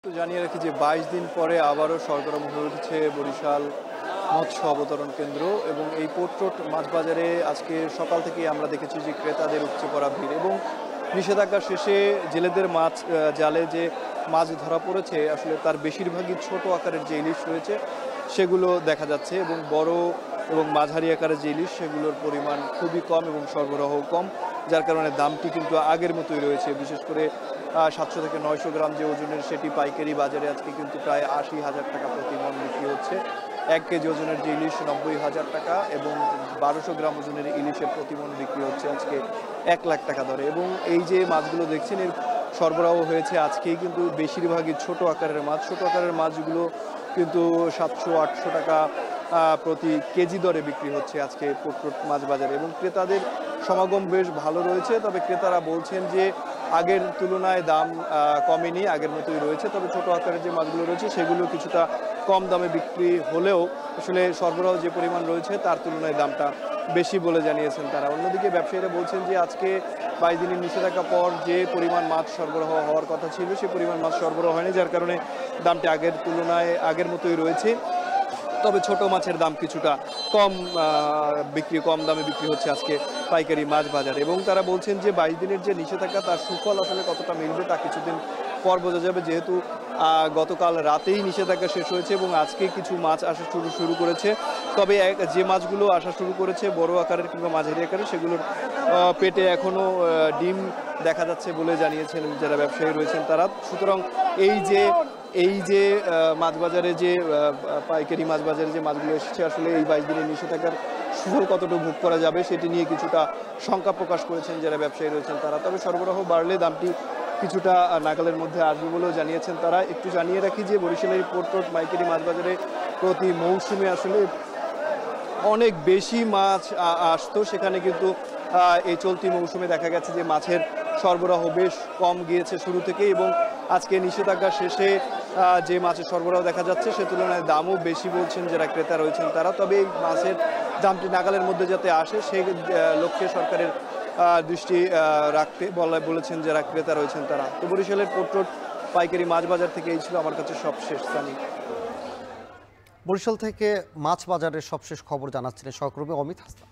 একটু জানিয়ে রাখি যে ২২ দিন পরে আবারও সরগরম হয়ে উঠেছে বরিশাল মৎস্য অবতরণ কেন্দ্র এবং এই পোর্ট রোড মাছ বাজারে আজকে সকাল থেকেই আমরা দেখেছি যে ক্রেতাদের উপচে পড়া ভিড় এবং নিষেধাজ্ঞা শেষে জেলেদের মাছ জালে যে মাছ ধরা পড়েছে আসলে তার বেশিরভাগই ছোট আকারের যে ইলিশ রয়েছে সেগুলো দেখা যাচ্ছে এবং বড় এবং মাঝারি আকারের যে ইলিশ সেগুলোর পরিমাণ খুবই কম এবং সরবরাহ কম, যার কারণে দামটি কিন্তু আগের মতোই রয়েছে। বিশেষ করে 700 থেকে 900 গ্রাম যে ওজনের সেটি পাইকারি বাজারে আজকে কিন্তু প্রায় 80,000 টাকা প্রতি মণ বিক্রি হচ্ছে। 1 কেজি ওজনের যে ইলিশ 90,000 টাকা এবং 1200 গ্রাম ওজনের ইলিশের প্রতি মণ বিক্রি হচ্ছে আজকে 1 লাখ টাকা দরে। এবং এই যে মাছগুলো দেখছেন এর সরবরাহ হয়েছে আজকেই কিন্তু বেশিরভাগই ছোট আকারের মাছ। ছোট আকারের মাছগুলো কিন্তু 700-800 টাকা প্রতি কেজি দরে বিক্রি হচ্ছে আজকে পোর্ট রোড মাছ বাজারে এবং ক্রেতাদের সমাগম বেশ ভালো রয়েছে। তবে ক্রেতারা বলছেন যে আগের তুলনায় দাম কমেনি, আগের মতোই রয়েছে। তবে ছোট আকারের যে মাছগুলো রয়েছে সেগুলো কিছুটা কম দামে বিক্রি হলেও আসলে সরবরাহ যে পরিমাণ রয়েছে তার তুলনায় দামটা বেশি বলে জানিয়েছেন তারা। অন্যদিকে ব্যবসায়ীরা বলছেন যে আজকে 22 দিনের নিষেধাজ্ঞা পর যে পরিমাণ মাছ সরবরাহ হওয়ার কথা ছিল সে পরিমাণ মাছ সরবরাহ হয়নি, যার কারণে দামটি আগের তুলনায় আগের মতোই রয়েছে। তবে ছোট মাছের দাম কিছুটা কম দামে বিক্রি হচ্ছে আজকে পাইকারি মাছ বাজারে এবং তারা বলছেন যে 22 দিনের যে নিষেধাজ্ঞা তার সুফল আসলে কতটা মিলবে তা কিছুদিন পর বোঝা যাবে, যেহেতু গতকাল রাতেই নিষেধাজ্ঞা শেষ হয়েছে এবং আজকে কিছু মাছ আসা শুরু করেছে। তবে যে মাছগুলো আসা শুরু করেছে বড় আকারের কিংবা মাঝারি আকারের সেগুলোর পেটে এখনো ডিম দেখা যাচ্ছে বলে জানিয়েছেন যারা ব্যবসায়ী রয়েছেন তারা। সুতরাং এই যে মাছ বাজারে যে পাইকারি মাছ বাজারে যে মাছগুলো এসেছে আসলে এই 22 দিনের নিষেধাজ্ঞার সুফল কতটুকু ভোগ করা যাবে সেটি নিয়ে কিছুটা শঙ্কা প্রকাশ করেছেন যারা ব্যবসায়ী রয়েছেন তারা। তবে সরবরাহ বাড়লে দামটি কিছুটা নাগালের মধ্যে আসবে বলেও জানিয়েছেন তারা। একটু জানিয়ে রাখি যে বরিশালের পোর্ট রোড পাইকারি মাছ বাজারে প্রতি মৌসুমে আসলে অনেক বেশি মাছ আসতো, সেখানে কিন্তু এই চলতি মৌসুমে দেখা গেছে যে মাছের সরবরাহ বেশ কম গিয়েছে শুরু থেকে এবং আজকে নিষেধাজ্ঞা শেষে যে মাছের সরবরাহ দেখা যাচ্ছে সে তুলনায় দামও বেশি বলছেন যারা ক্রেতা রয়েছেন তারা। তবে এই মাছের দামটি নাগালের মধ্যে যাতে আসে সেই লক্ষ্যে সরকারের দৃষ্টি রাখতে বলেছেন যারা ক্রেতা রয়েছেন তারা। তো বরিশালের পোর্ট রোড পাইকারি মাছ বাজার থেকে এই ছিল আমার কাছে সবশেষ স্থানীয়। বরিশাল থেকে মাছ বাজারের সবশেষ খবর জানাচ্ছিলেন সহকর্মী অমিত হাসান।